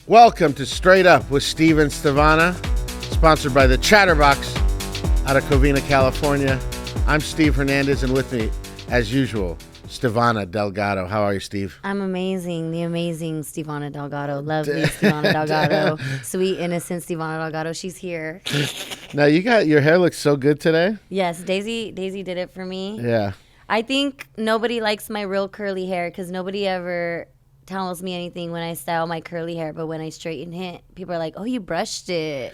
Welcome to Straight Up with Steve and Stevona, sponsored by the Chatterbox out of Covina, California. I'm Steve Hernandez, and with me, as usual, Stevona Delgado. How are you, Steve? I'm amazing. The amazing Stevona Delgado. Love me, Stevona Delgado. Sweet, innocent Stevona Delgado. She's here. Now, your hair looks so good today. Yes, Daisy did it for me. Yeah. I think nobody likes my real curly hair because nobody ever tells me anything when I style my curly hair, but when I straighten it, people are like, "Oh, you brushed it."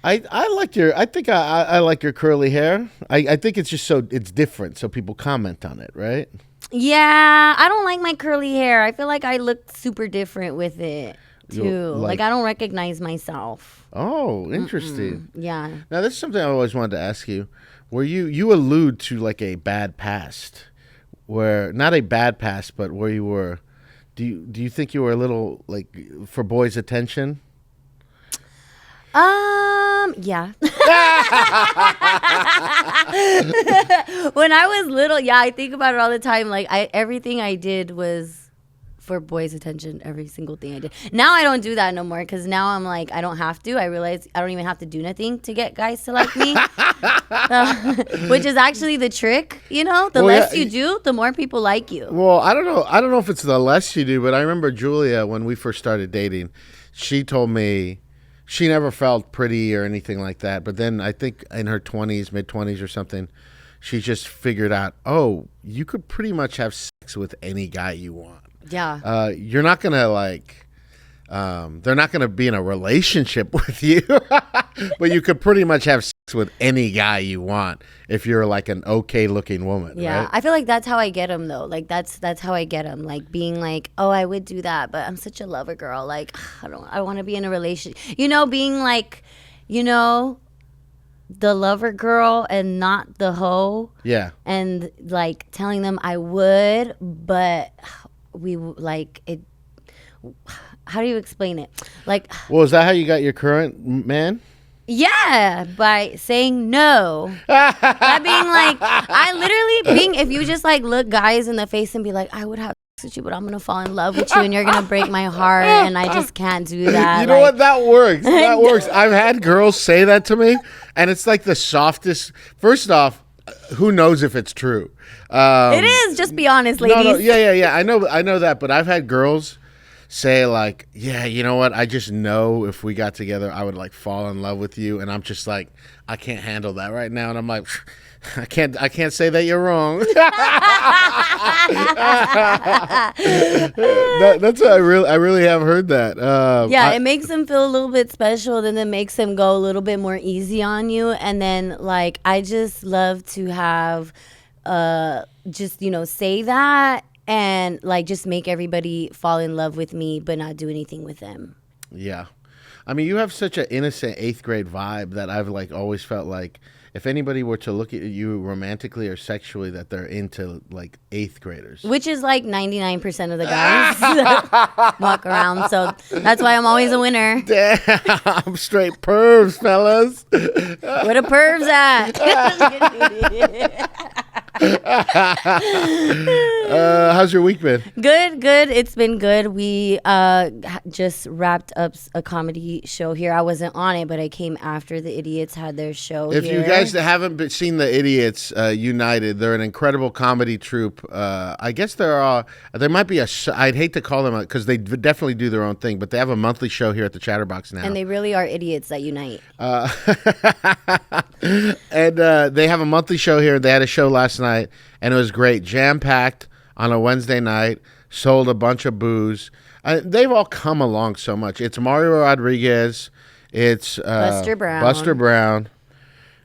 I like I like your curly hair. I think it's just it's different, so people comment on it, right? Yeah, I don't like my curly hair. I feel like I look super different with it too. Like I don't recognize myself. Oh, interesting. Yeah. Now, this is something I always wanted to ask you. Where you allude to like a bad past, where not a bad past, but where you were. Do you think you were a little like for boys' attention? Yeah. When I was little, yeah, I think about it all the time. Like everything I did was for boys' attention. Every single thing I did. Now I don't do that no more because now I'm like I don't have to. I realize I don't even have to do nothing to get guys to like me, which is actually the trick. You know, the less you do, the more people like you. Well, I don't know if it's the less you do, but I remember Julia when we first started dating. She told me she never felt pretty or anything like that, but then I think in her 20s, mid-20s or something, she just figured out, oh, you could pretty much have sex with any guy you want. Yeah. You're not going to they're not going to be in a relationship with you, but you could pretty much have sex with any guy you want if you're like an okay looking woman. Yeah. Right? I feel like that's how I get them though. Like that's how I get them. Like being like, oh, I would do that, but I'm such a lover girl. Like I want to be in a relationship. You know, being like, you know, the lover girl and not the hoe. Yeah. And like telling them I would, but we like it. How do you explain it? Like, well, is that how you got your current man? Yeah, by saying no. By being like, if you just like look guys in the face and be like, I would have sex with you, but I'm going to fall in love with you and you're going to break my heart and I just can't do that. You know what? That works. That works. I've had girls say that to me and it's like the softest. First off, who knows if it's true? It is. Just be honest, ladies. No, yeah. I know that, but I've had girls say like, yeah, you know what? I just know if we got together, I would like fall in love with you, and I'm just like, I can't handle that right now, and I'm like, I can't say that you're wrong. That's what I really have heard that. It makes them feel a little bit special, then it makes them go a little bit more easy on you, and then like I just love to have, just say that. And like just make everybody fall in love with me, but not do anything with them. Yeah, I mean, you have such an innocent 8th grade vibe that I've like always felt like if anybody were to look at you romantically or sexually, that they're into like 8th graders, which is like 99% of the guys that walk around. So that's why I'm always a winner. Damn, straight pervs, fellas. Where the pervs at? How's your week been? Good. It's been good. We just wrapped up a comedy show here. I wasn't on it, but I came after the Idiots had their show. If you guys haven't seen the Idiots United, they're an incredible comedy troupe. I guess there might be I'd hate to call them because they definitely do their own thing, but they have a monthly show here at the Chatterbox now. And they really are idiots that unite. And they have a monthly show here. They had a show last night, and it was great. Jam-packed on a Wednesday night, sold a bunch of booze. They've all come along so much. It's Mario Rodriguez. It's Buster Brown.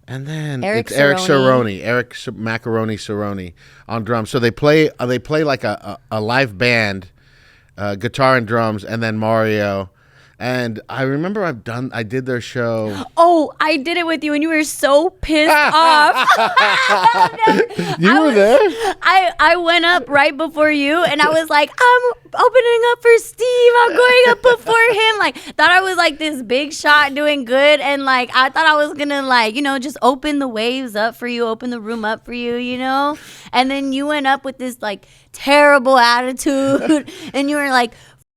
And then it's Eric Cerrone. Eric Macaroni Cerrone on drums. So they play like a live band, guitar and drums, and then Mario. And I remember I did their show. Oh, I did it with you, and you were so pissed off. You were there? I went up right before you, and I was like, I'm opening up for Steve. I'm going up before him. Like, thought I was like this big shot doing good, and like I thought I was gonna like just open the waves up for you, open the room up for you, And then you went up with this like terrible attitude, and you were like,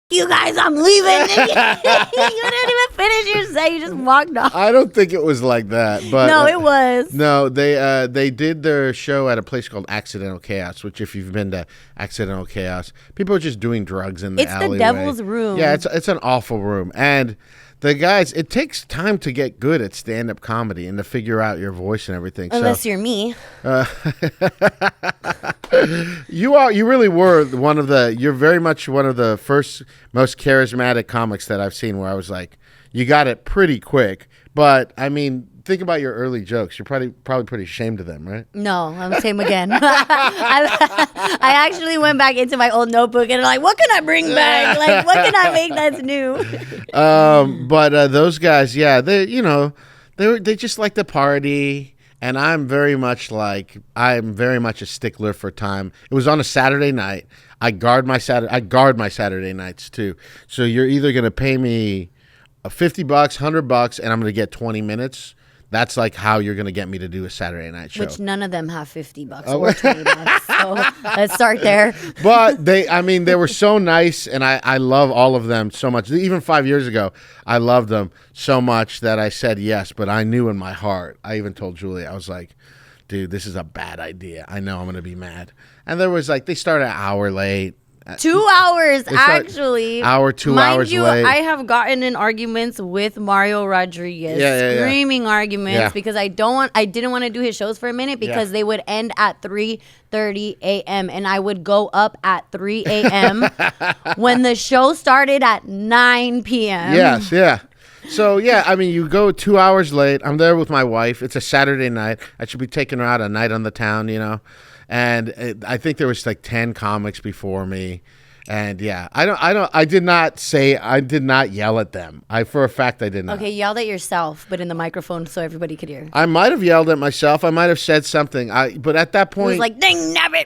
you guys, I'm leaving. You didn't even finish your set. You just walked off. I don't think it was like that, but No, it was. No, they did their show at a place called Accidental Chaos, which if you've been to Accidental Chaos, people are just doing drugs in the alleyway. It's the devil's room. Yeah, it's an awful room. And the guys, it takes time to get good at stand-up comedy and to figure out your voice and everything. Unless you're me. You really were you're very much one of the first most charismatic comics that I've seen where I was like, you got it pretty quick. But I mean, think about your early jokes. You're probably pretty ashamed of them, right? No, I'm the same again. I actually went back into my old notebook and like, what can I bring back? Like, what can I make that's new? But those guys, yeah, they just like to party. And I'm very much a stickler for time. It was on a Saturday night. I guard my Saturday nights too. So you're either going to pay me $50, $100, and I'm going to get 20 minutes. That's like how you're going to get me to do a Saturday night show. Which none of them have $50 or $20. So let's start there. But they were so nice, and I love all of them so much. Even 5 years ago, I loved them so much that I said yes, but I knew in my heart, I even told Julie, I was like, dude, this is a bad idea. I know I'm going to be mad. And there was they started an hour late. 2 hours, actually. 2 hours late. I have gotten in arguments with Mario Rodriguez, screaming arguments because I didn't want to do his shows for a minute because they would end at 3:30 a.m. and I would go up at 3 a.m. when the show started at 9 p.m. Yes, yeah. So, yeah, I mean, you go 2 hours late. I'm there with my wife. It's a Saturday night. I should be taking her out a night on the town, And I think there was 10 comics before me. And yeah, I did not yell at them. For a fact I did not. Okay, yelled at yourself, but in the microphone so everybody could hear. I might have yelled at myself. I might have said something. But at that point, it was like, dang nabbit.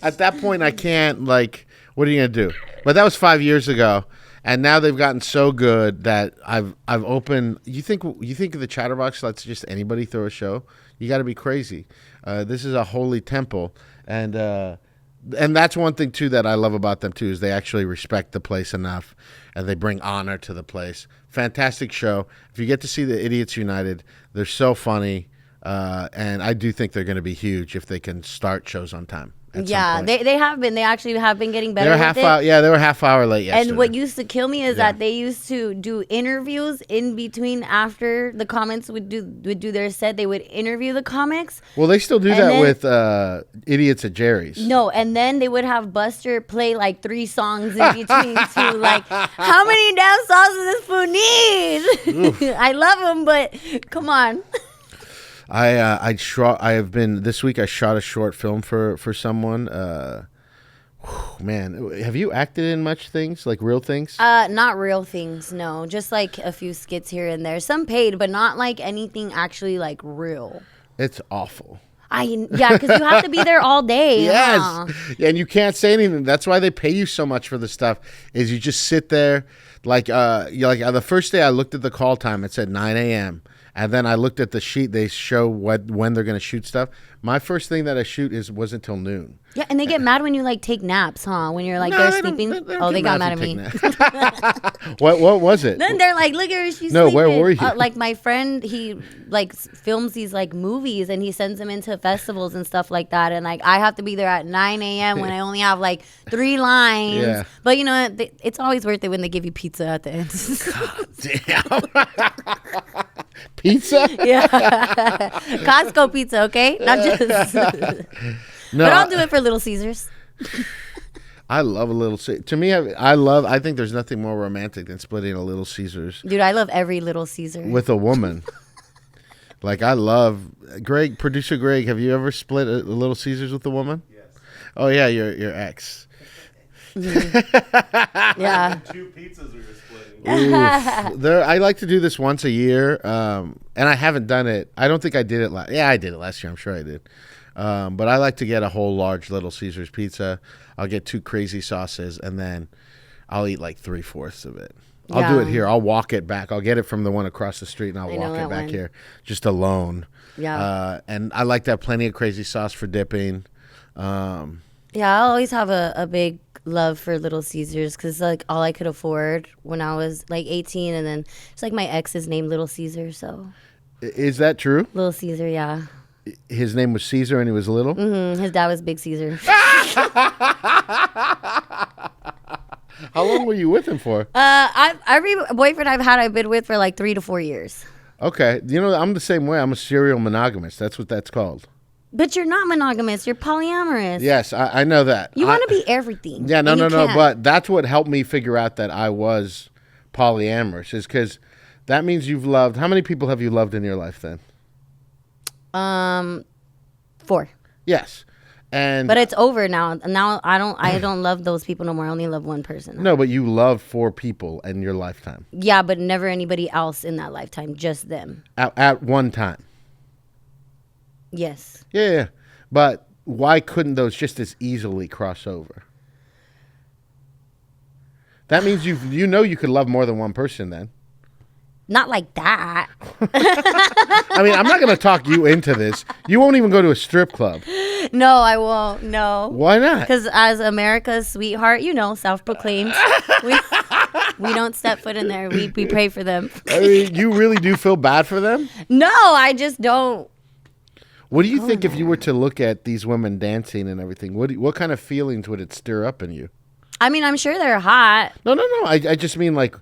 At that point, I can't, what are you going to do? But that was 5 years ago. And now they've gotten so good that I've opened. You think the Chatterbox lets just anybody throw a show? You got to be crazy. This is a holy temple, and that's one thing too that I love about them too is they actually respect the place enough, and they bring honor to the place. Fantastic show. If you get to see the Idiots United, they're so funny, and I do think they're going to be huge if they can start shows on time. Yeah, they have been. They actually have been getting better. They were half hour late yesterday. And what used to kill me is that they used to do interviews in between after the comics would do their set. They would interview the comics. Well, they still do that with Idiots at Jerry's. No, and then they would have Buster play 3 songs in between to how many damn songs does this fool need? I love him, but come on. This week I shot a short film for someone. Man, have you acted in much things, real things? Not real things, no. Just a few skits here and there. Some paid, but not anything actually real. It's awful. Because you have to be there all day. Yes. Huh? And you can't say anything. That's why they pay you so much for the stuff, is you just sit there. The first day I looked at the call time, it said 9 a.m., and then I looked at the sheet. They show when they're going to shoot stuff. My first thing that I shoot wasn't till noon. Yeah, and they get mad when you take naps, huh? When you're they're sleeping. They got mad at me. What was it? Then they're like, "Look at her, she's no, sleeping." Where were you? My friend, he films these movies and he sends them into festivals and stuff like that. And I have to be there at 9 a.m. when I only have 3 lines. Yeah. But it's always worth it when they give you pizza at the end. God damn. Pizza? Yeah. Costco pizza, okay? Not just. No, but I'll do it for Little Caesars. I love a Little Caesars. To me, I think there's nothing more romantic than splitting a Little Caesars. Dude, I love every Little Caesar. With a woman. I love producer Greg, have you ever split a Little Caesars with a woman? Yes. Oh yeah, your ex. Yeah. 2 pizzas we were splitting. I like to do this once a year, and I haven't done it. I don't think I did it last. Yeah, I did it last year. I'm sure I did. But I like to get a whole large Little Caesars pizza. I'll get 2 crazy sauces, and then I'll eat 3/4 of it. I'll do it here. I'll walk it back. I'll get it from the one across the street, and I'll walk it back here just alone. Yeah. And I like to have plenty of crazy sauce for dipping. Yeah, I always have a big love for Little Caesars because like all I could afford when I was like 18, and then it's like my ex is named Little Caesar, so Is that true? Little Caesar, yeah. His name was Caesar and he was little? His dad was Big Caesar. How long were you with him for? Every boyfriend I've been with for like 3 to 4 years. Okay. You know, I'm the same way. I'm a serial monogamist. That's what that's called. But you're not monogamous. You're polyamorous. Yes, I know that. You want to be everything. Yeah, no. and you can't. But that's what helped me figure out that I was polyamorous, is because that means you've loved. How many people have you loved in your life then? 4. Yes. And But it's over now. Now I don't love those people no more. I only love one person. no, but you love 4 people in your lifetime. Yeah, but never anybody else in that lifetime. Just them. At one time. Yes. Yeah. But why couldn't those just as easily cross over? That means you know you could love more than one person then. Not like that. I mean, I'm not going to talk you into this. You won't even go to a strip club. No, I won't. No. Why not? Because as America's sweetheart, self-proclaimed, we don't step foot in there. We pray for them. I mean, you really do feel bad for them? No, I just don't. What do you think if you were to look at these women dancing and everything? What kind of feelings would it stir up in you? I mean, I'm sure they're hot. No. I just mean like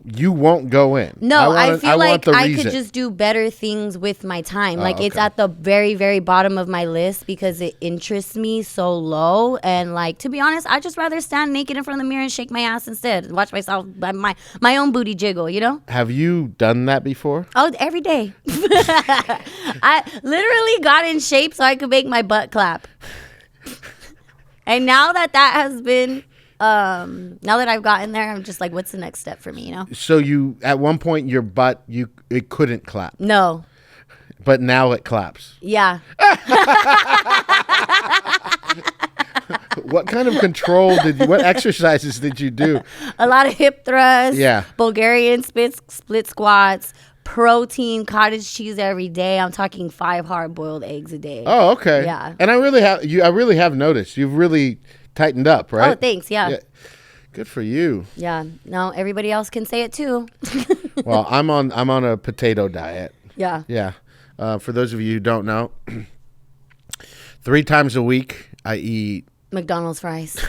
you won't go in. No, I feel like I reason. could just do better things with my time. Like it's okay. at the very, very bottom of my list because it interests me so low. And like, to be honest, I just rather stand naked in front of the mirror and shake my ass instead and watch myself, my own booty jiggle, Have you done that before? Oh, every day. I literally got in shape so I could make my butt clap. And now that has been, now that I've gotten there, I'm just like, what's the next step for me, So you, at one point, your butt, it couldn't clap, No. but now it claps. Yeah. What kind of what exercises did you do? A lot of hip thrusts. Yeah. Bulgarian split squats. Protein, cottage cheese every day. I'm talking 5 hard-boiled eggs a day. Oh, okay. Yeah. And I really have noticed you've really tightened up, right? Oh, thanks. Yeah. Good for you. Yeah. No, everybody else can say it too. Well, I'm on a potato diet. Yeah. Yeah. For those of you who don't know, 3 times a week I eat McDonald's fries.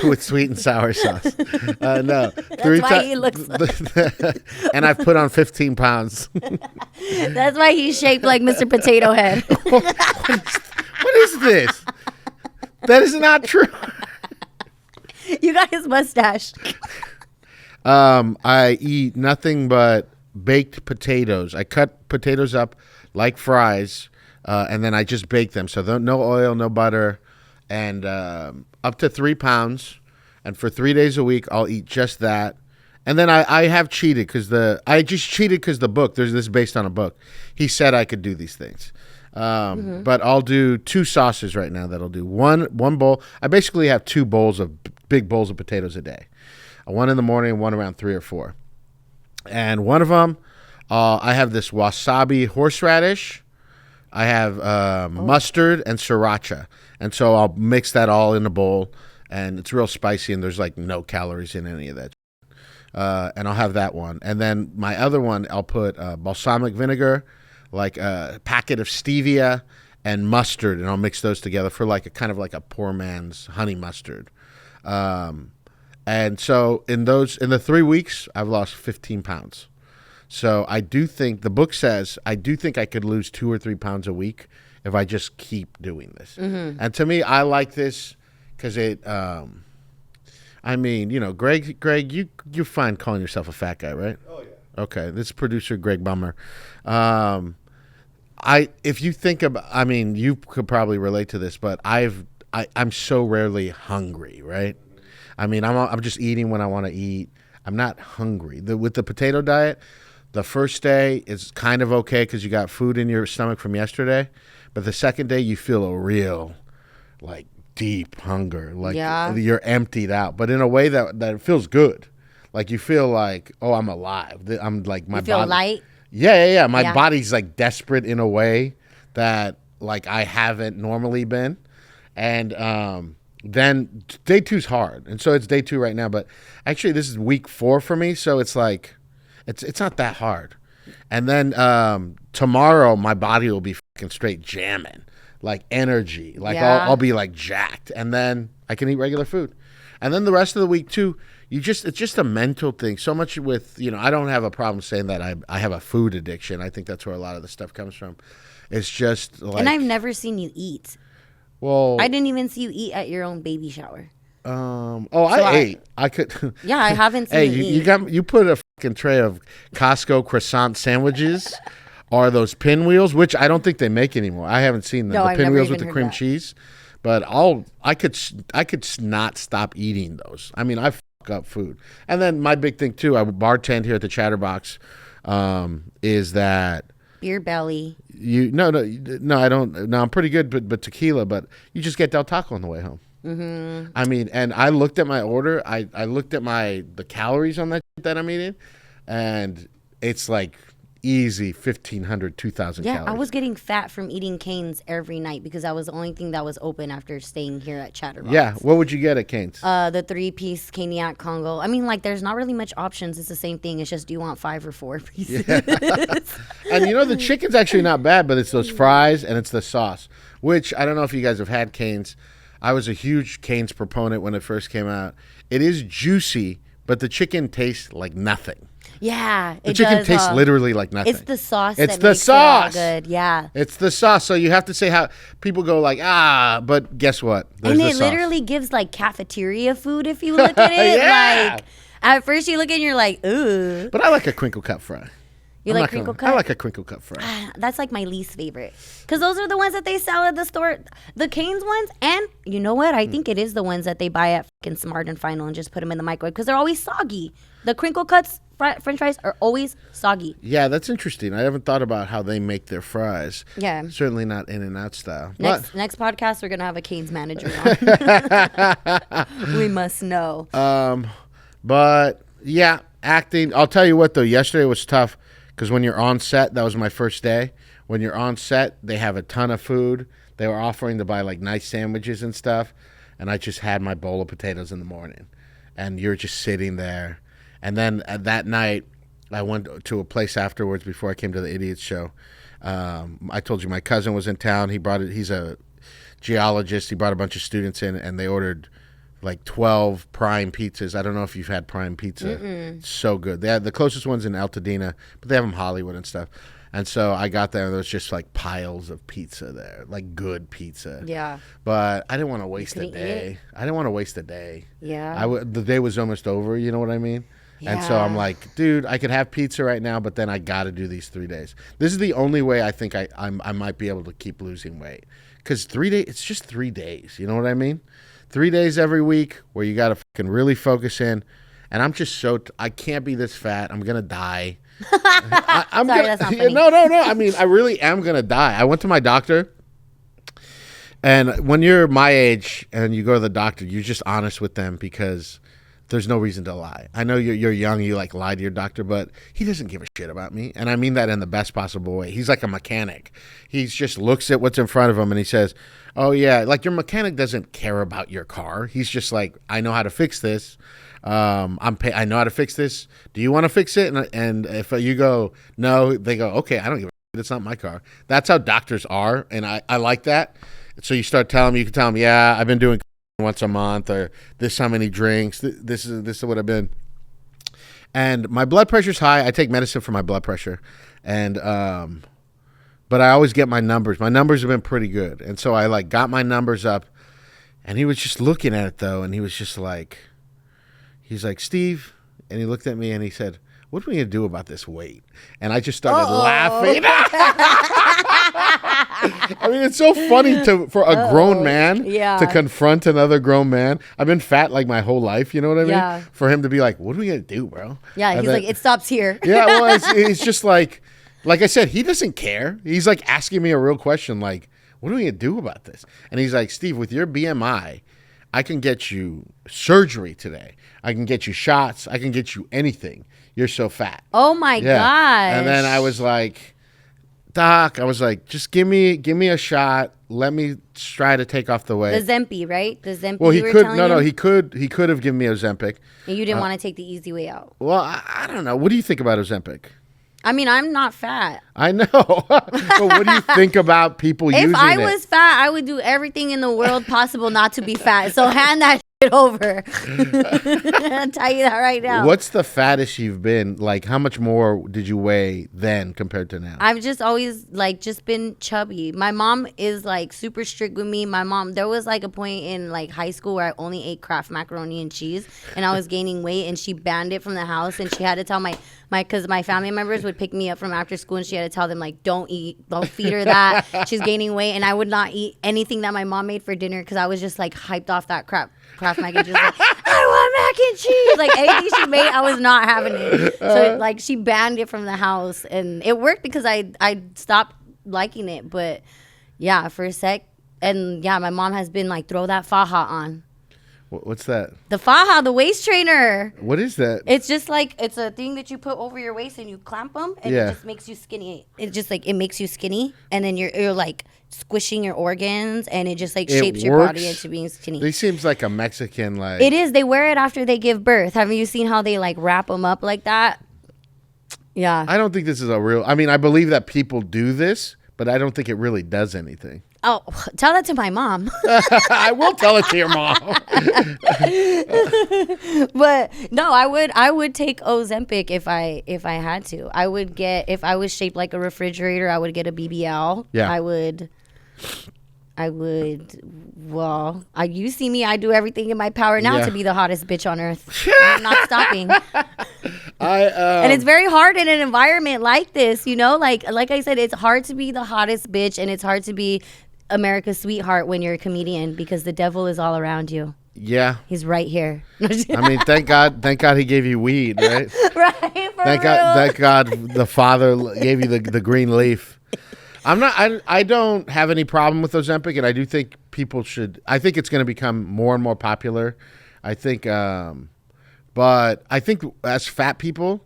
with sweet and sour sauce. No, That's why he looks and I've put on 15 pounds. That's why he's shaped like Mr. Potato Head. What is this? That is not true. You got his mustache. I eat nothing but baked potatoes. I cut potatoes up like fries, and then I just bake them. So no oil, no butter, and up to 3 pounds. And for 3 days a week, I'll eat just that. And then I have cheated because the book, this is based on a book. He said I could do these things. But I'll do 2 sauces right now that'll do one bowl. I basically have 2 big bowls of potatoes a day. One in the morning and one around 3 or 4. And one of them, I have this wasabi horseradish. I have mustard and sriracha. And so I'll mix that all in a bowl. And it's real spicy and there's like no calories in any of that. And I'll have that one. And then my other one, I'll put balsamic vinegar, like a packet of stevia and mustard. And I'll mix those together for like a kind of like a poor man's honey mustard. And so in the 3 weeks, I've lost 15 pounds. So I do think, the book says, I do think I could lose 2 or 3 pounds a week if I just keep doing this. Mm-hmm. And to me, I like this because it, I mean, Greg, you're fine calling yourself a fat guy, right? Oh, yeah. Okay, this is producer Greg Bummer. If you think about, I mean, you could probably relate to this, but I'm so rarely hungry, right? I mean, I'm just eating when I want to eat. I'm not hungry. With the potato diet, the first day is kind of okay because you got food in your stomach from yesterday, but the second day you feel a real, like, deep hunger, like you're emptied out, but in a way that feels good. Like you feel like, oh, I'm alive. I'm like my You feel body. light? Yeah. My body's like desperate in a way that like I haven't normally been. And then day 2's hard. And so it's day 2 right now. But actually, this is week 4 for me. So it's like, it's not that hard. And then tomorrow, my body will be fucking straight jamming, like energy. Like I'll be like jacked. And then I can eat regular food. And then the rest of the week, too, it's just a mental thing. So much with, I don't have a problem saying that I have a food addiction. I think that's where a lot of the stuff comes from. It's just like. And I've never seen you eat. Well, I didn't even see you eat at your own baby shower. I ate. I could. Yeah, I haven't seen you eat. You put a fucking tray of Costco croissant sandwiches or those pinwheels, which I don't think they make anymore. I haven't seen them. No, The I've never pinwheels with even the heard cream that. cheese. But I could not stop eating those. I mean, I fuck up food. And then my big thing too, I bartend here at the Chatterbox, is that Beer belly. no, I don't. No, I'm pretty good, but tequila. But you just get Del Taco on the way home. Mm-hmm. I mean, and I looked at my order. I looked at the calories on that I'm eating, and it's like easy 1,500, 2,000 Yeah, calories. I was getting fat from eating Cane's every night because that was the only thing that was open after staying here at Chatterbox. Yeah, what would you get at Cane's? The 3-piece Caniac Congo. I mean, like, there's not really much options. It's the same thing. It's just, do you want 5 or 4 pieces? And the chicken's actually not bad, but it's those fries and it's the sauce, which I don't know if you guys have had Cane's. I was a huge Cane's proponent when it first came out. It is juicy, but the chicken tastes like nothing. Yeah, The chicken tastes literally like nothing. It's the sauce. It's that the makes it all sauce. good. Yeah. It's the sauce. So you have to say how people go like, but guess what? There's And the it sauce. literally gives like cafeteria food if you look at it. Yeah. Like at first you look at it and you're like, ooh. But I like a crinkle cut fry. You like crinkle cut? I like a crinkle cut fry. That's like my least favorite. Because those are the ones that they sell at the store. The Cane's ones. And you know what? I think it is the ones that they buy at fucking Smart and Final and just put them in the microwave because they're always soggy. The crinkle cuts French fries are always soggy. Yeah, that's interesting. I haven't thought about how they make their fries. Yeah. Certainly not In-N-Out style. Next podcast, we're going to have a Cane's manager on. We must know. But yeah, acting. I'll tell you what though. Yesterday was tough because when you're on set, that was my first day. When you're on set, they have a ton of food. They were offering to buy like nice sandwiches and stuff, and I just had my bowl of potatoes in the morning, and you're just sitting there. And then that night, I went to a place afterwards before I came to the Idiots show. I told you my cousin was in town. He's a geologist. He brought a bunch of students in, and they ordered like 12 prime pizzas. I don't know if you've had prime pizza. It's so good. They have the closest one's in Altadena, but they have them Hollywood and stuff. And so I got there, and there was just like piles of pizza there, like good pizza. Yeah. But I didn't want to waste a couldn't eat day. it? I didn't want to waste a day. Yeah. The day was almost over. You know what I mean? And so I'm Yeah. like, dude, I could have pizza right now, but then I got to do these 3 days. This is the only way I think I might be able to keep losing weight. Because 3 days, it's just 3 days. You know what I mean? 3 days every week where you got to fucking really focus in. And I'm just I can't be this fat. I'm going to die. I'm Sorry, gonna, that's not funny. No. I mean, I really am going to die. I went to my doctor. And when you're my age and you go to the doctor, you're just honest with them because there's no reason to lie. I know you're young, you like lie to your doctor, but he doesn't give a shit about me. And I mean that in the best possible way. He's like a mechanic. He just looks at what's in front of him and he says, oh yeah, like your mechanic doesn't care about your car. He's just like, I know how to fix this. I know how to fix this. Do you want to fix it? And if you go, no, they go, okay, I don't give a shit. It's not my car. That's how doctors are. And I like that. So you start telling me, you can tell them, yeah, I've been doing once a month, or this how many drinks. This is what I've been. And my blood pressure's high. I take medicine for my blood pressure, and but I always get my numbers. My numbers have been pretty good, and so I like got my numbers up. And he was just looking at it though, and he was just like, he's like, Steve, and he looked at me and he said, what are we gonna do about this weight? And I just started laughing. I mean, it's so funny for a grown man to confront another grown man. I've been fat like my whole life, you know what I mean? Yeah. For him to be like, what are we going to do, bro? Yeah, he's like, it stops here. Yeah, well, it's just like I said, he doesn't care. He's like asking me a real question, like, what are we going to do about this? And he's like, Steve, with your BMI, I can get you surgery today. I can get you shots. I can get you anything. You're so fat. Oh my gosh. And then I was like, Doc, I was like, just give me a shot. Let me try to take off the weight. The Zempi, right? The Zempi. Well, he you were could. telling No, him? he could have given me Ozempic. And you didn't want to take the easy way out. Well, I don't know. What do you think about Ozempic? I mean, I'm not fat. I know. But what do you think about people using it? If I was fat, I would do everything in the world possible not to be fat. So hand that shit over. I'll tell you that right now. What's the fattest you've been? Like, how much more did you weigh then compared to now? I've just always just been chubby. My mom is like super strict with me. My mom, there was like a point in like high school where I only ate Kraft macaroni and cheese and I was gaining weight and she banned it from the house and she had to tell because my family members would pick me up from after school and she had to tell them like, don't feed her that. She's gaining weight. And I would not eat anything that my mom made for dinner because I was just like hyped off that Kraft mac and cheese. Like, I want mac and cheese. Like anything she made, I was not having it. So like she banned it from the house and it worked because I stopped liking it. But yeah, for a sec. And yeah, my mom has been like, throw that faja on. What's that? The faja, the waist trainer. What is that? It's just like, it's a thing that you put over your waist and you clamp them and Yeah. it just makes you skinny. It just like, it makes you skinny and then you're like squishing your organs and it just like It shapes your works? body into being skinny. He seems like a Mexican, like. It is. They wear it after they give birth. Have you seen how they like wrap them up like that? Yeah. I don't think this is a real. I mean, I believe that people do this, but I don't think it really does anything. Oh, tell that to my mom. I will tell it to your mom. But no, I would take Ozempic if I had to. I would get, if I was shaped like a refrigerator, I would get a BBL. Yeah. I would. Well, you see me. I do everything in my power now Yeah. to be the hottest bitch on earth. I'm not stopping. And it's very hard in an environment like this, you know. Like I said, it's hard to be the hottest bitch, and it's hard to be America's sweetheart when you're a comedian because the devil is all around you. Yeah. He's right here. I mean, thank God he gave you weed, right? Right. For Thank God the Father gave you the green leaf. I don't have any problem with Ozempic, and I do think people should. I think it's going to become more and more popular. I think, but I think as fat people,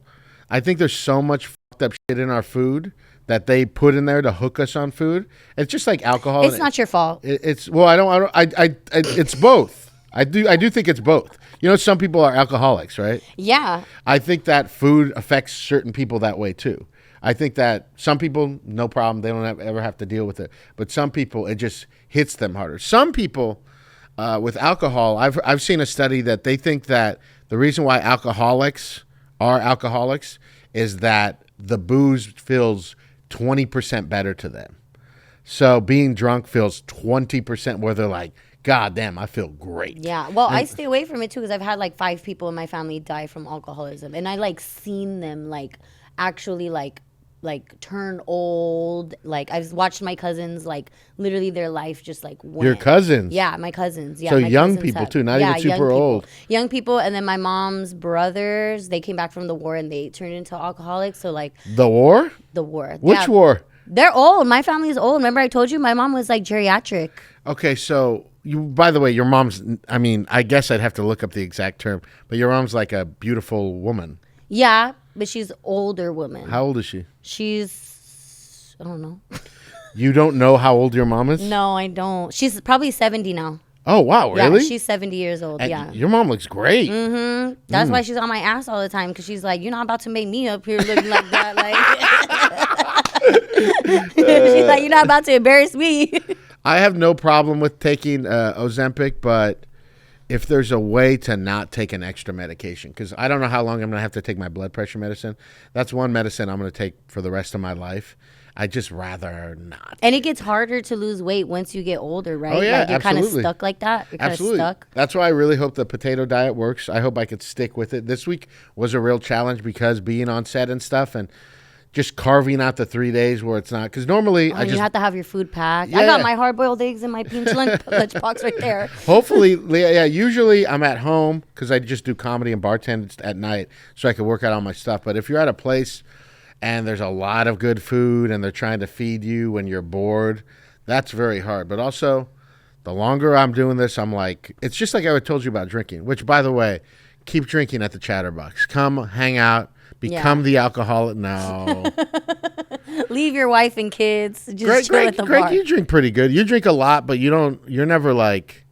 I think there's so much fucked up shit in our food that they put in there to hook us on food. It's just like alcohol. It's not your fault. It's well, it's both. I do think it's both. You know, some people are alcoholics, right? Yeah. I think that food affects certain people that way too. I think that some people, no problem, they don't ever have to deal with it. But some people, it just hits them harder. Some people with alcohol, I've seen a study that they think that the reason why alcoholics are alcoholics is that the booze feels 20% better to them. So being drunk feels 20% where they're like, God damn, I feel great. Yeah. Well, I stay away from it too because I've had like 5 people in my family die from alcoholism, and I like seen them like actually like turn old. Like I've watched my cousins like literally their life just like went. Your cousins? Yeah, my cousins. Yeah, So my young cousins people too, not even super young people. old. Young people, and then my mom's brothers, they came back from the war and they turned into alcoholics. So like The war? the war. Which Yeah. war? They're old. My family is old. Remember I told you my mom was like geriatric. Okay, so by the way, your mom's, I mean, I guess I'd have to look up the exact term, but your mom's like a beautiful woman. Yeah, but she's older woman. How old is she? She's, I don't know. You don't know how old your mom is? No, I don't. She's probably 70 now. Oh, wow, really? Yeah, she's 70 years old. And yeah. Your mom looks great. That's why she's on my ass all the time because she's like, you're not about to make me up here looking like that. Like, she's like, you're not about to embarrass me. I have no problem with taking Ozempic, but if there's a way to not take an extra medication, because I don't know how long I'm going to have to take my blood pressure medicine. That's one medicine I'm going to take for the rest of my life. I just rather not. And it gets harder to lose weight once you get older, right? Oh, yeah, like you're kind of absolutely. stuck like that. You're kind of Absolutely. stuck. That's why I really hope the potato diet works. I hope I could stick with it. This week was a real challenge because being on set and stuff and just carving out the 3 days where it's not. Because normally Oh, you have to have your food packed. Yeah, I got yeah. my hard-boiled eggs and my peach lunchbox right there. Hopefully, yeah, usually I'm at home because I just do comedy and bartend at night so I can work out all my stuff. But if you're at a place and there's a lot of good food and they're trying to feed you when you're bored, that's very hard. But also, the longer I'm doing this, I'm like, it's just like I told you about drinking, which, by the way, keep drinking at the Chatterbox. Come hang out. Become the alcoholic. No. Leave your wife and kids. Just chill at the Greg, bar. you drink pretty good. You drink a lot, but you're never like,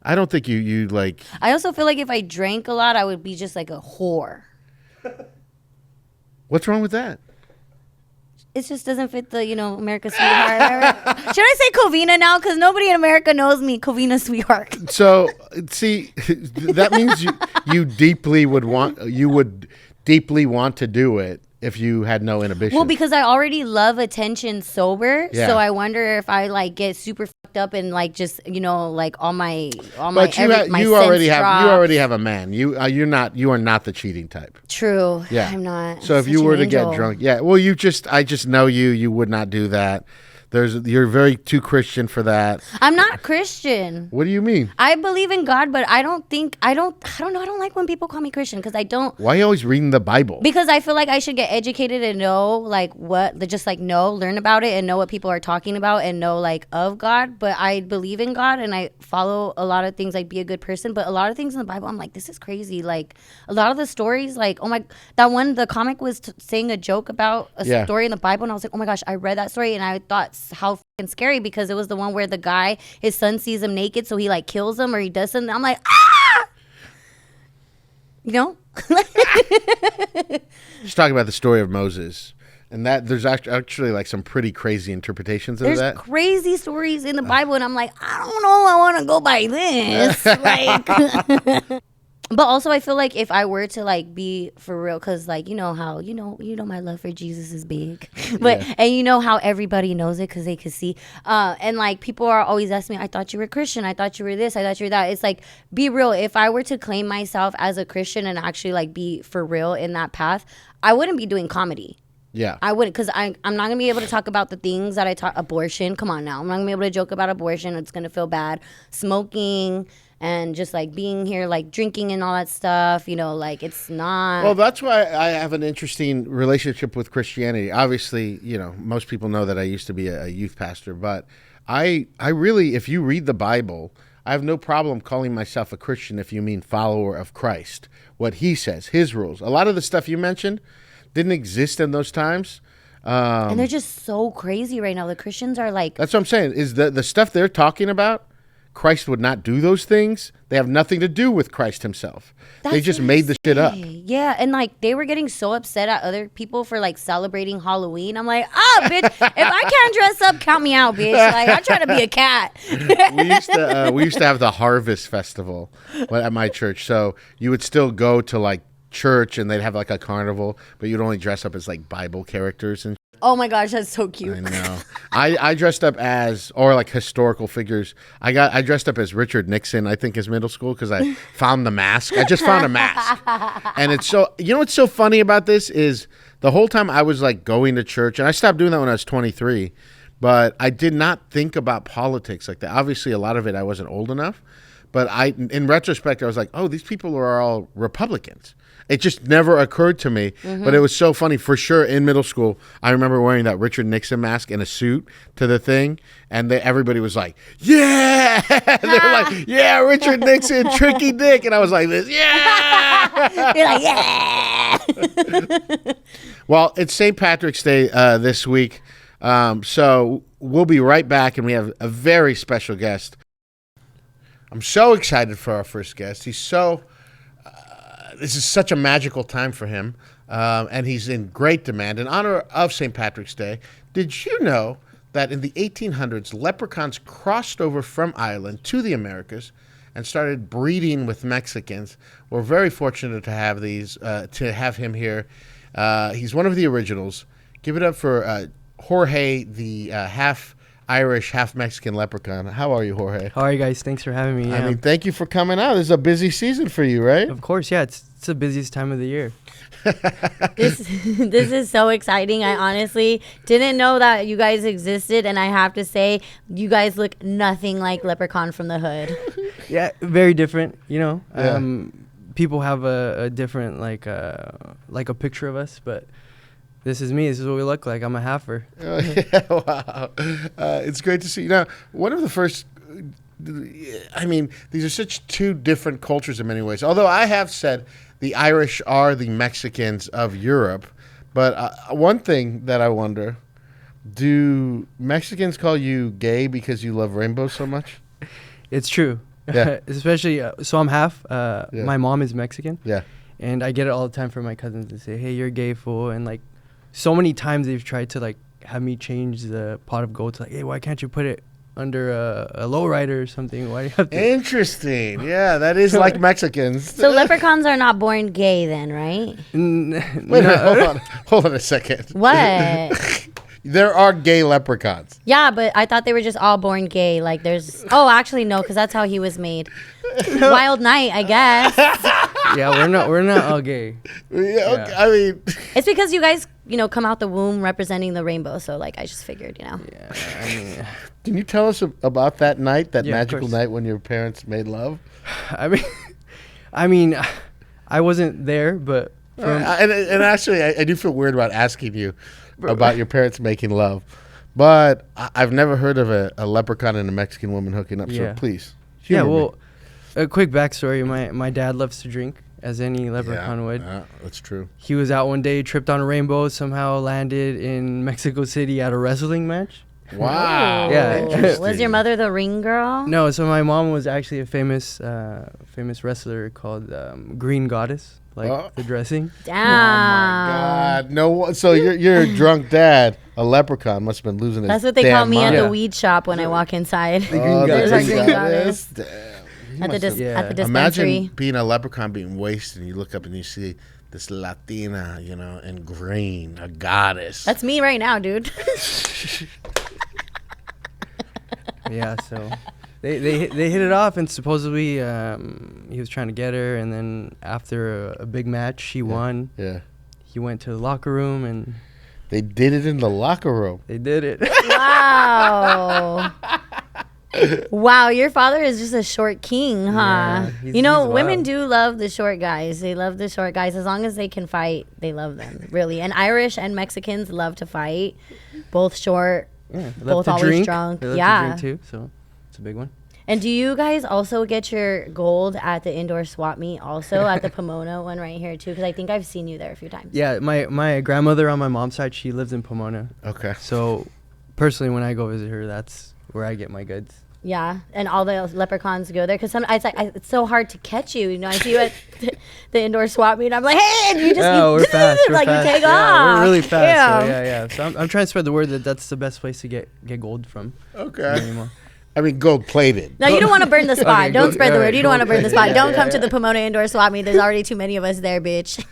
I don't think you like. I also feel like if I drank a lot, I would be just like a whore. What's wrong with that? It just doesn't fit the, America's sweetheart. Should I say Covina now? Because nobody in America knows me, Covina sweetheart. So, see, that means you would deeply want to do it if you had no inhibition. Well, because I already love attention sober, Yeah. so I wonder if I like get super fucked up and like just like all my But you already have a man. You are not the cheating type. True. Yeah. I'm not. So if such you an were to angel. get drunk, yeah. Well, I just know you would not do that. You're very too Christian for that. I'm not Christian. What do you mean? I believe in God, but I don't know. I don't like when people call me Christian because I don't. Why are you always reading the Bible? Because I feel like I should get educated and know like learn about it and know what people are talking about and know like of God. But I believe in God and I follow a lot of things like be a good person. But a lot of things in the Bible, I'm like, this is crazy. Like a lot of the stories, like the comic was saying a joke about a story in the Bible, and I was like, oh my gosh, I read that story and I thought how fucking scary because it was the one where the guy, his son sees him naked, so he like kills him or he does something. I'm like, ah, Just talking about the story of Moses, and that there's actually like some pretty crazy interpretations of there's that. crazy stories in the Bible, and I'm like, I don't know, I want to go by this, like. But also, I feel like if I were to like be for real, because like how my love for Jesus is big, but and you know how everybody knows it because they could see, and like people are always asking me, I thought you were Christian, I thought you were this, I thought you were that. It's like, be real. If I were to claim myself as a Christian and actually like be for real in that path, I wouldn't be doing comedy. Yeah, I wouldn't, because I'm not gonna be able to talk about the things that I talk. Abortion, come on now, I'm not gonna be able to joke about abortion. It's gonna feel bad. Smoking. And just like being here, like drinking and all that stuff, like it's not. Well, that's why I have an interesting relationship with Christianity. Obviously, most people know that I used to be a youth pastor, but I really, if you read the Bible, I have no problem calling myself a Christian if you mean follower of Christ. What he says, his rules. A lot of the stuff you mentioned didn't exist in those times. And they're just so crazy right now. The Christians are like. That's what I'm saying, is the stuff they're talking about, Christ would not do those things. They have nothing to do with Christ himself. They just made the shit up. Yeah, and like they were getting so upset at other people for like celebrating Halloween. I'm like, bitch, if I can't dress up, count me out, bitch. Like I try to be a cat. we used to have the Harvest Festival at my church. So you would still go to like church and they'd have like a carnival, but you'd only dress up as like Bible characters and. Oh my gosh, that's so cute. I know. I dressed up or like historical figures. I dressed up as Richard Nixon, I think, as middle school because I found the mask. I just found a mask. And it's so, what's so funny about this is the whole time I was like going to church, and I stopped doing that when I was 23, but I did not think about politics like that. Obviously, a lot of it I wasn't old enough, but in retrospect, I was like, oh, these people are all Republicans. It just never occurred to me, but it was so funny. For sure, in middle school, I remember wearing that Richard Nixon mask and a suit to the thing, and everybody was like, yeah! They were like, yeah, Richard Nixon, tricky dick. And I was like this, yeah! You're like, yeah! Well, it's St. Patrick's Day this week, so we'll be right back, and we have a very special guest. I'm so excited for our first guest. This is such a magical time for him, and he's in great demand. In honor of St. Patrick's Day, did you know that in the 1800s, leprechauns crossed over from Ireland to the Americas and started breeding with Mexicans? We're very fortunate to have him here. He's one of the originals. Give it up for Jorge, the half Irish, half Mexican leprechaun. How are you, Jorge? How are you guys? Thanks for having me. Yeah. I mean, thank you for coming out. This is a busy season for you, right? Of course, yeah. It's the busiest time of the year. This is so exciting. I honestly didn't know that you guys existed, and I have to say, you guys look nothing like Leprechaun from the Hood. Yeah, very different. Yeah. People have a different like a picture of us, but. This is me. This is what we look like. I'm a halfer. Wow. It's great to see you. Now, one of the first, these are such two different cultures in many ways. Although I have said the Irish are the Mexicans of Europe, But one thing that I wonder, do Mexicans call you gay because you love rainbows so much? It's true. Yeah. Especially, so I'm half. My mom is Mexican. Yeah. And I get it all the time from my cousins to say, hey, you're gay, fool. And, like, so many times they've tried to, like, have me change the pot of gold to, like, hey, why can't you put it under a lowrider or something? Why do you have to? Interesting. Yeah, that is like Mexicans. So leprechauns are not born gay then, right? Wait, hold on a second. What? There are gay leprechauns. Yeah, but I thought they were just all born gay. Like there's. Oh, actually no, because that's how he was made. Wild Night, I guess. Yeah, we're not all gay. Yeah, okay. I mean, It's because you guys, come out the womb representing the rainbow. So like, I just figured, Yeah, I mean, can you tell us about that night, that Yeah, of magical course. night when your parents made love? I mean, I wasn't there, but And actually, I do feel weird about asking you about your parents making love, but I've never heard of a leprechaun and a Mexican woman hooking up. Yeah. So please, yeah. humor me. Well, a quick backstory: my dad loves to drink, as any leprechaun would. Yeah, that's true. He was out one day, tripped on a rainbow, somehow landed in Mexico City at a wrestling match. Wow. Yeah. Interesting. Was your mother the ring girl? No, so my mom was actually a famous wrestler called Green Goddess, like the dressing. Damn. Oh my God! No, so you're a drunk dad. A leprechaun must have been losing his. That's what they damn call me mind. at Yeah. the weed shop when I walk inside. Oh, Green the Goddess. Green Green Goddess. Goddess. Damn. You At the, must have- Yeah. at the dispensary. Imagine being a leprechaun, being wasted, and you look up and you see this Latina, in green, a goddess. That's me right now, dude. Yeah, so they hit it off, and supposedly he was trying to get her, and then after a big match, she won. Yeah. He went to the locker room, and They did it in the locker room. they did it. Wow. Wow, your father is just a short king, huh? Yeah, he's Women wild. do love the short guys. They love the short guys. As long as they can fight, they love them, really. And Irish and Mexicans love to fight. Both short. Yeah, they Both love to always drink. drunk. They love Yeah. to drink too, so it's a big one. And do you guys also get your gold at the indoor swap meet also at the Pomona one right here too? Because I think I've seen you there a few times. Yeah, my grandmother on my mom's side, she lives in Pomona. Okay. So personally, when I go visit her, that's where I get my goods. Yeah, and all the leprechauns go there because it's so hard to catch you. I see you at the indoor swap meet. I'm like, hey, and you just We're fast. We're like fast. you take yeah, off. We're really fast. So Yeah. yeah. So I'm trying to spread the word that that's the best place to get gold from. Okay. Anymore. I mean, gold plated. No, you don't want to burn the spot. Okay, don't go- spread the all word. right, You don't want to go- burn the spot. yeah, Don't yeah, come to yeah. the Pomona indoor swap meet. There's already too many of us there, bitch.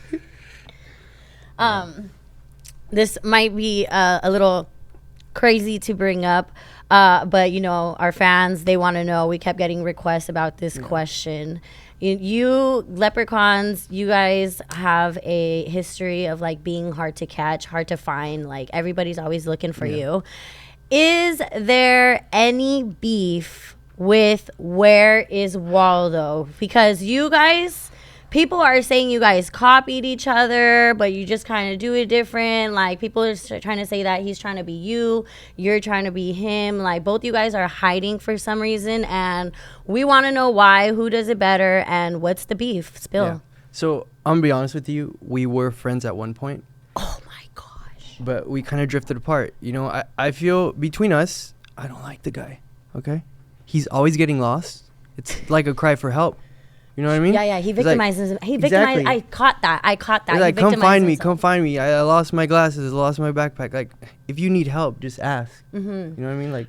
This might be a little crazy to bring up, but our fans, they want to know. We kept getting requests about this question. You leprechauns, you guys have a history of like being hard to catch, hard to find. Like everybody's always looking for you. Is there any beef with Where is Waldo? Because you guys, people are saying you guys copied each other, but you just kind of do it different. Like people are trying to say that he's trying to be you, you're trying to be him. Like both you guys are hiding for some reason, and we want to know why, who does it better, and what's the beef? Spill. Yeah. So I'm gonna be honest with you. We were friends at one point, Oh my gosh. but we kind of drifted apart. I feel between us, I don't like the guy. Okay, he's always getting lost. It's like a cry for help. You know what I mean? Yeah, he It's like- victimizes him. He victimized. Exactly. I caught that. It's He like, come victimized find me, himself. come find me. I lost my glasses, I lost my backpack. Like, if you need help, just ask. You know what I mean? Like,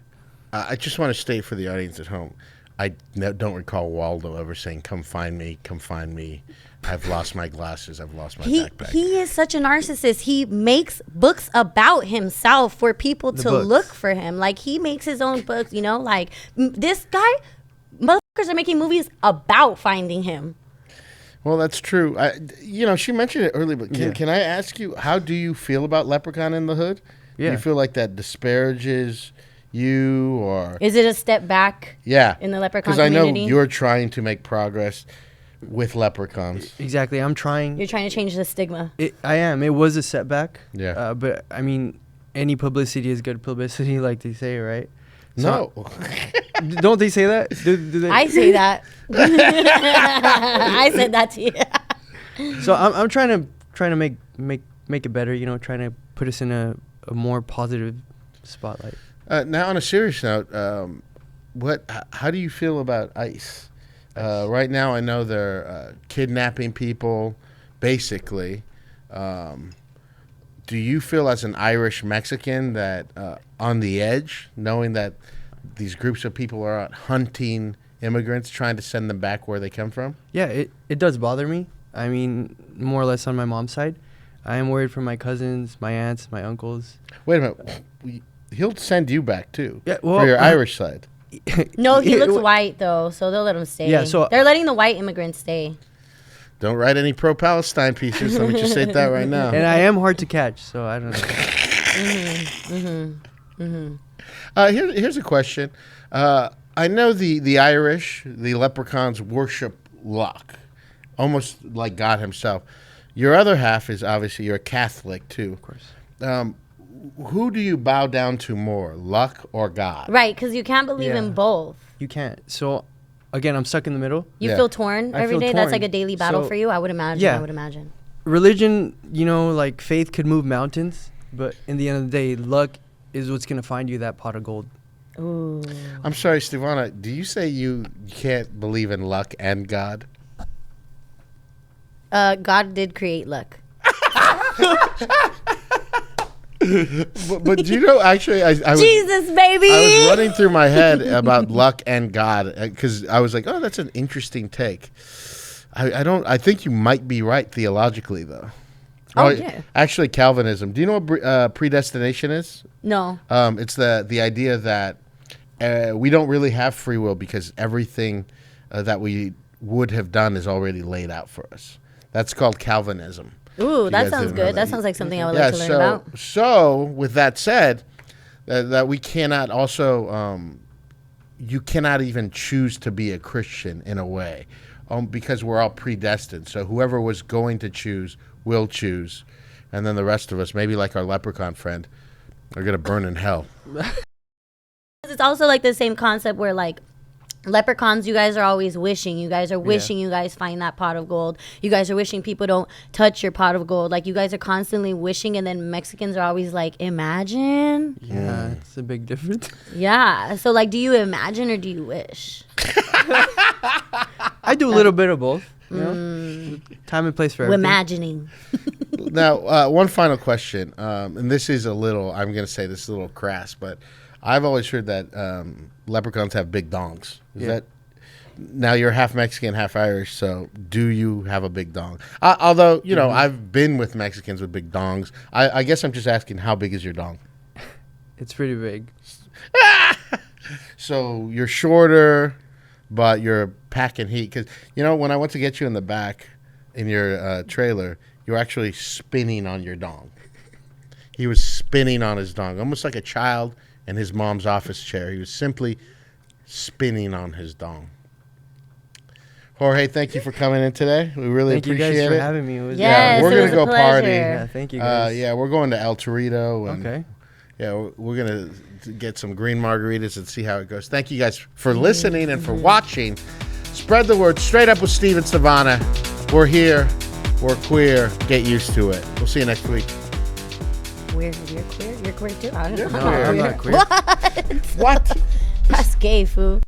I just want to state for the audience at home, I don't recall Waldo ever saying, come find me, come find me. I've lost my glasses, I've lost my backpack. He is such a narcissist. He makes books about himself for people to books. look for him. Like he makes his own books, like this guy, motherfuckers are making movies about finding him. Well, that's true. She mentioned it earlier, but Yeah. can I ask you, how do you feel about Leprechaun in the Hood? Do Yeah. you feel like that disparages you or... Is it a step back Yeah. in the leprechaun Because I know community? you're trying to make progress with leprechauns. exactly. I'm trying. You're trying to change the stigma. I am. It was a setback. Yeah. But I mean, any publicity is good publicity, like they say, right? So- No. Don't they say that? Do they? I say that. I said that to you. So I'm trying to make make it better. You know, trying to put us in a more positive spotlight. Now, on a serious note, how do you feel about ICE? Right now, I know they're kidnapping people, basically. Do you feel, as an Irish Mexican, that on the edge, knowing that these groups of people are out hunting immigrants, trying to send them back where they come from? Yeah, it does bother me. I mean, more or less on my mom's side. I am worried for my cousins, my aunts, my uncles. Wait a minute. He'll send you back, too, Yeah, well, for your Irish side. No, he Yeah, looks well- white though, so they'll let him stay. Yeah, so- they're letting the white immigrants stay. Don't write any pro-Palestine pieces. Let me just say that right now. And I am hard to catch, so I don't know. Here's a question. I know the Irish, the leprechauns, worship luck, almost like God himself. Your other half is obviously, you're a Catholic too. Of course. Who do you bow down to more, luck or God? Right, because you can't believe Yeah. in both. You can't. So, again, I'm stuck in the middle. You Yeah. feel torn I every feel day. That's like torn. a daily battle So- for you. I would imagine. Yeah. I would imagine. Religion, you know, like faith could move mountains, but in the end of the day, luck is what's going to find you that pot of gold. Ooh. I'm sorry, Stevona, do you say you can't believe in luck and God? God did create luck. But do you know, actually, I was... Jesus, baby. I was running through my head about luck and God because I was like, "Oh, that's an interesting take." I think you might be right theologically, though. Oh, yeah. Actually, Calvinism. Do you know what predestination is? No. It's the idea that we don't really have free will because everything that we would have done is already laid out for us. That's called Calvinism. Ooh, You that guys sounds didn't know good. that. That sounds like something I would like to learn about. So with that said, that we cannot also, you cannot even choose to be a Christian in a way, because we're all predestined. So whoever was going to choose will choose, and then the rest of us, maybe like our leprechaun friend, are gonna burn in hell. It's also like the same concept where like leprechauns, you guys are always wishing. You guys are wishing you guys find that pot of gold. You guys are wishing people don't touch your pot of gold. Like you guys are constantly wishing, and then Mexicans are always like, imagine. Yeah, it's a big difference. Yeah. So like, do you imagine or do you wish? I do a little bit of both. You know? Time and place for We're everything. imagining. Now, one final question, and this is a little, I'm gonna say this is a little crass, but I've always heard that leprechauns have big dongs. Is that now you're half Mexican, half Irish? So do you have a big dong? Although you know, I've been with Mexicans with big dongs. I guess I'm just asking, how big is your dong? It's pretty big. So you're shorter, but you're packing heat. Because you know, when I went to get you in the back in your trailer, you were actually spinning on your dong. He was spinning on his dong, almost like a child in his mom's office chair. He was simply spinning on his dong. Jorge, thank you for coming in today. We really Thank you appreciate guys for it. having me. It was Yes, we're it gonna was a go party. pleasure. Yeah, thank you guys. Yeah, we're going to El Torito. And Okay. Yeah, we're gonna get some green margaritas and see how it goes. Thank you guys for listening and for watching. Spread the word. Straight Up with Steve and Stevona. We're here. We're queer. Get used to it. We'll see you next week. You're queer? You're queer too? I don't know. No, I'm not queer. What? What? That's gay, fool.